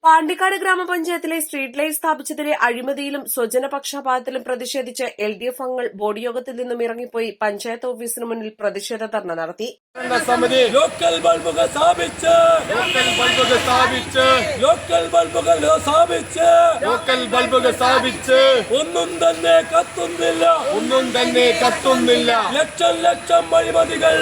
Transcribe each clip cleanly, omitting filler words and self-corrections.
പാണ്ടിക്കാട് ഗ്രാമപഞ്ചായത്തിലെ street light സ്ഥാപിച്ചതിലെ അഴിമതിയിലും സ്വജനപക്ഷപാതത്തിലും പ്രതിഷേധിച്ച് LDF അംഗങ്ങൾ ബോർഡ് യോഗത്തിൽ നിന്നും ഇറങ്ങിപ്പോയി പഞ്ചായത്ത് ഓഫീസിന് മുന്നിൽ പ്രതിഷേധ ധർണ നടത്തി. ലോക്കൽ ബൾബുകൾ സ്ഥാപിച്ച് ഒന്നും തന്നെ കത്തുന്നില്ല. ലക്ഷം അഴിമതികൾ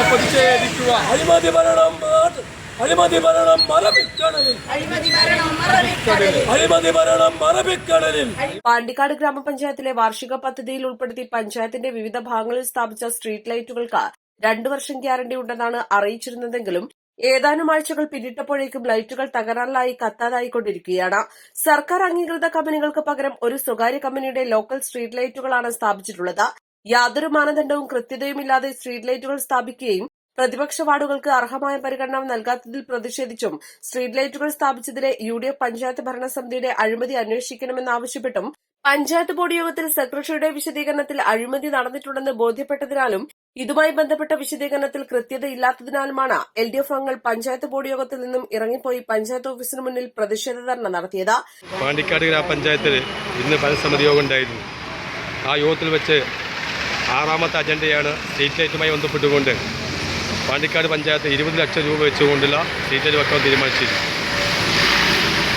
പ്രതിഷേധിക്കുക. അഴിമതി ഭരണം മറബിക്കടലിൽ. പാണ്ടിക്കാട് ഗ്രാമപഞ്ചായത്തിലെ വാർഷിക പദ്ധതിയിൽ ഉൾപ്പെടുത്തി പഞ്ചായത്തിന്റെ വിവിധ ഭാഗങ്ങളിൽ സ്ഥാപിച്ച സ്ട്രീറ്റ് ലൈറ്റുകൾക്ക് 2 വർഷം ഗ്യാരണ്ടി ഉണ്ടെന്നാണ് അറിയിച്ചിരുന്നതെങ്കിലും ഏതാനും ആഴ്ചകൾ പിന്നിട്ടപ്പോഴേക്കും ലൈറ്റുകൾ തകരാറിലായി കത്താതായിക്കൊണ്ടിരിക്കുകയാണ്. സർക്കാർ അംഗീകൃത കമ്പനികൾക്ക് പകരം ഒരു സ്വകാര്യ കമ്പനിയുടെ ലോക്കൽ സ്ട്രീറ്റ് ലൈറ്റുകളാണ് സ്ഥാപിച്ചിട്ടുള്ളത്. യാതൊരു മാനദണ്ഡവും കൃത്യതയുമില്ലാതെ സ്ട്രീറ്റ് ലൈറ്റുകൾ സ്ഥാപിക്കുകയും പ്രതിപക്ഷ വാർഡുകൾക്ക് അർഹമായ പരിഗണന നൽകാത്തതിൽ പ്രതിഷേധിച്ചും സ്ട്രീറ്റ് ലൈറ്റുകൾ സ്ഥാപിച്ചതിലെ UDF പഞ്ചായത്ത് ഭരണസമിതിയുടെ അഴിമതി അന്വേഷിക്കണമെന്നാവശ്യപ്പെട്ടും പഞ്ചായത്ത് ബോർഡ് യോഗത്തിൽ സെക്രട്ടറിയുടെ വിശദീകരണത്തിൽ അഴിമതി നടന്നിട്ടുണ്ടെന്ന് ബോധ്യപ്പെട്ടതിനാലും ഇതുമായി ബന്ധപ്പെട്ട വിശദീകരണത്തിൽ കൃത്യതയില്ലാത്തതിനാലുമാണ് LDF അംഗങ്ങൾ പഞ്ചായത്ത് ബോർഡ് യോഗത്തിൽ നിന്നും ഇറങ്ങിപ്പോയി പഞ്ചായത്ത് ഓഫീസിന് മുന്നിൽ പ്രതിഷേധ ധർണ നടത്തിയത്. പാണ്ടിക്കാട് ഗ്രാമപഞ്ചായത്തിൽ ഇന്ന് ഭരണസമിതി യോഗം ഉണ്ടായിരുന്നു. ആ യോഗത്തിൽ വെച്ച് 6ാമത്തെ അജണ്ടയാണ് സ്ട്രീറ്റ് ലൈറ്റുമായി ബന്ധപ്പെട്ടുകൊണ്ട് പാണ്ടിക്കാട് പഞ്ചായത്ത് 20 ലക്ഷം രൂപ വെച്ചുകൊണ്ടുള്ള സ്ട്രീറ്റ് ലൈറ്റ് വെക്കാൻ തീരുമാനിച്ചിരുന്നു.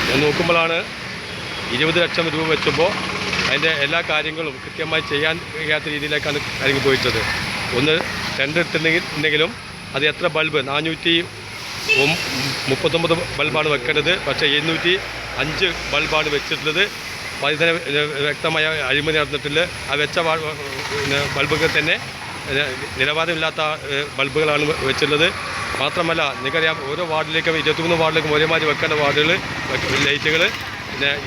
ഞാൻ നോക്കുമ്പോഴാണ് 20 ലക്ഷം രൂപ വെച്ചപ്പോൾ അതിൻ്റെ എല്ലാ കാര്യങ്ങളും കൃത്യമായി ചെയ്യാൻ കഴിയാത്ത രീതിയിലേക്കാണ് കാര്യങ്ങൾ പോയിട്ടത്. ഒന്ന് ടെൻഡർ എടുത്തിട്ടുണ്ടെങ്കിലും അത് എത്ര ബൾബ് 439 ബൾബാണ് വെക്കേണ്ടത്, പക്ഷേ 705 ബൾബാണ് വെച്ചിട്ടുള്ളത്. അപ്പോൾ അതിന് വ്യക്തമായ അഴിമതി നടന്നിട്ടില്ല. ആ വെച്ച ബൾബുകൾ തന്നെ നിലവാരമില്ലാത്ത ബൾബുകളാണ് വെച്ചിട്ടുള്ളത്. മാത്രമല്ല നിങ്ങൾക്കറിയാം, ഓരോ വാർഡിലേക്കും 23 വാർഡിലേക്കും ഒരേമാതിരി വെക്കേണ്ട വാർഡുകൾ ലൈറ്റുകൾ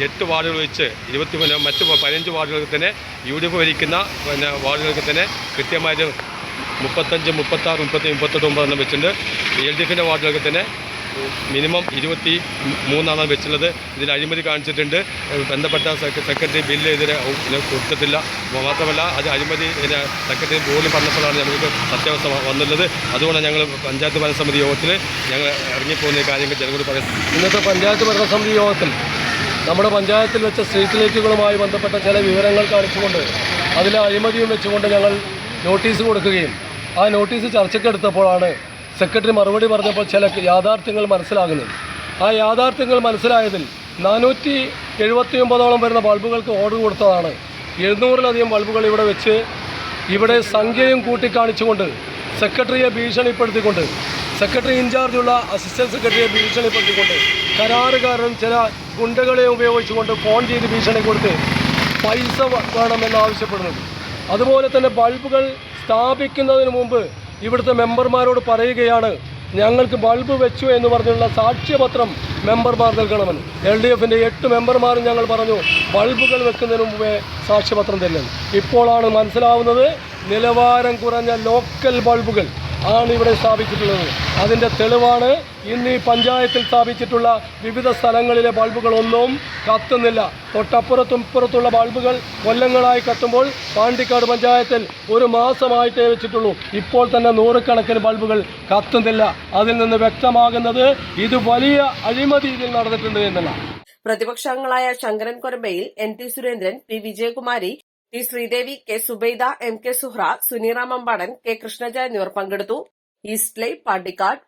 8 വാർഡുകൾ വെച്ച് മറ്റ് 15 വാർഡുകൾക്ക് തന്നെ UDF ഭരിക്കുന്ന വാർഡുകൾക്ക് തന്നെ കൃത്യമായിട്ട് 35, 36, 37, 38 വെച്ചിട്ടുണ്ട്. LDFിൻ്റെ വാർഡുകൾക്ക് തന്നെ മിനിമം 23 വെച്ചുള്ളത്. ഇതിൽ അഴിമതി കാണിച്ചിട്ടുണ്ട്. ബന്ധപ്പെട്ട സെക്രട്ടറി ബില്ല് ഇതിന് കൊടുത്തിട്ടില്ല. മാത്രമല്ല അത് അഴിമതി സെക്രട്ടറി ബോർഡിൽ പറഞ്ഞപ്പോഴാണ് ഞങ്ങൾക്ക് സത്യാവസ്ഥ വന്നുള്ളത്. അതുകൊണ്ട് ഞങ്ങൾ പഞ്ചായത്ത് ഭരണസമിതി യോഗത്തിൽ ഞങ്ങൾ ഇറങ്ങിപ്പോകുന്ന കാര്യങ്ങൾ ജനങ്ങളോട് പറയാം. ഇന്നത്തെ പഞ്ചായത്ത് ഭരണസമിതി യോഗത്തിൽ നമ്മുടെ പഞ്ചായത്തിൽ വെച്ച സ്ട്രീറ്റ് ലൈറ്റുകളുമായി ബന്ധപ്പെട്ട ചില വിവരങ്ങൾ കാണിച്ചുകൊണ്ട് അതിലെ അഴിമതിയും വെച്ചുകൊണ്ട് ഞങ്ങൾ നോട്ടീസ് കൊടുക്കുകയും ആ നോട്ടീസ് ചർച്ചയ്ക്കെടുത്തപ്പോഴാണ് സെക്രട്ടറി മറുപടി പറഞ്ഞപ്പോൾ ചില യാഥാർത്ഥ്യങ്ങൾ മനസ്സിലാകുന്നത്. ആ യാഥാർത്ഥ്യങ്ങൾ മനസ്സിലായതിൽ 479 വരുന്ന ബൾബുകൾക്ക് ഓർഡർ കൊടുത്തതാണ്. 700-ലധികം ബൾബുകൾ ഇവിടെ വെച്ച് ഇവിടെ സംഖ്യയും കൂട്ടിക്കാണിച്ചുകൊണ്ട് സെക്രട്ടറിയെ ഭീഷണിപ്പെടുത്തിക്കൊണ്ട് സെക്രട്ടറി ഇൻചാർജുള്ള അസിസ്റ്റന്റ് സെക്രട്ടറിയെ ഭീഷണിപ്പെടുത്തിക്കൊണ്ട് കരാറുകാരൻ ചില ഗുണ്ടകളെ ഉപയോഗിച്ചുകൊണ്ട് ഫോൺ ചെയ്ത് ഭീഷണി കൊടുത്ത് പൈസ വേണമെന്ന് ആവശ്യപ്പെടുന്നത്. അതുപോലെ തന്നെ ബൾബുകൾ സ്ഥാപിക്കുന്നതിന് മുമ്പ് ഇവിടുത്തെ മെമ്പർമാരോട് പറയുകയാണ്, ഞങ്ങൾക്ക് ബൾബ് വെച്ചു എന്ന് പറഞ്ഞുള്ള സാക്ഷ്യപത്രം മെമ്പർമാർ നൽകണമെന്ന്. LDFിൻ്റെ 8 മെമ്പർമാരും ഞങ്ങൾ പറഞ്ഞു ബൾബുകൾ വെക്കുന്നതിന് മുമ്പേ സാക്ഷ്യപത്രം തരുന്നത്. ഇപ്പോഴാണ് മനസ്സിലാവുന്നത് നിലവാരം കുറഞ്ഞ ലോക്കൽ ബൾബുകൾ ആണ് ഇവിടെ സ്ഥാപിച്ചിട്ടുള്ളത്. അതിൻ്റെ തെളിവാണ് ഇന്ന് ഈ പഞ്ചായത്തിൽ സ്ഥാപിച്ചിട്ടുള്ള വിവിധ സ്ഥലങ്ങളിലെ ബൾബുകളൊന്നും കത്തുന്നില്ല. തൊട്ടപ്പുറത്തും ഇപ്പുറത്തുള്ള ബൾബുകൾ കൊല്ലങ്ങളായി കത്തുമ്പോൾ പാണ്ടിക്കാട് പഞ്ചായത്തിൽ 1 മാസമായിട്ടേ വെച്ചിട്ടുള്ളൂ. ഇപ്പോൾ തന്നെ 100 കണക്കിന് ബൾബുകൾ കത്തുന്നില്ല. അതിൽ നിന്ന് വ്യക്തമാകുന്നത് ഇത് വലിയ അഴിമതി ഇതിൽ നടന്നിട്ടുണ്ട് എന്നല്ല. പ്രതിപക്ഷാംഗങ്ങളായ Sankaran Korambayil, NT Surendran, P Vijayakumari, T Sridevi, K Subaida, MK Zuhra, Suneera Mambadan, K Krishnaja എന്നിവർ പങ്കെടുത്തു. East live, Pandikkad.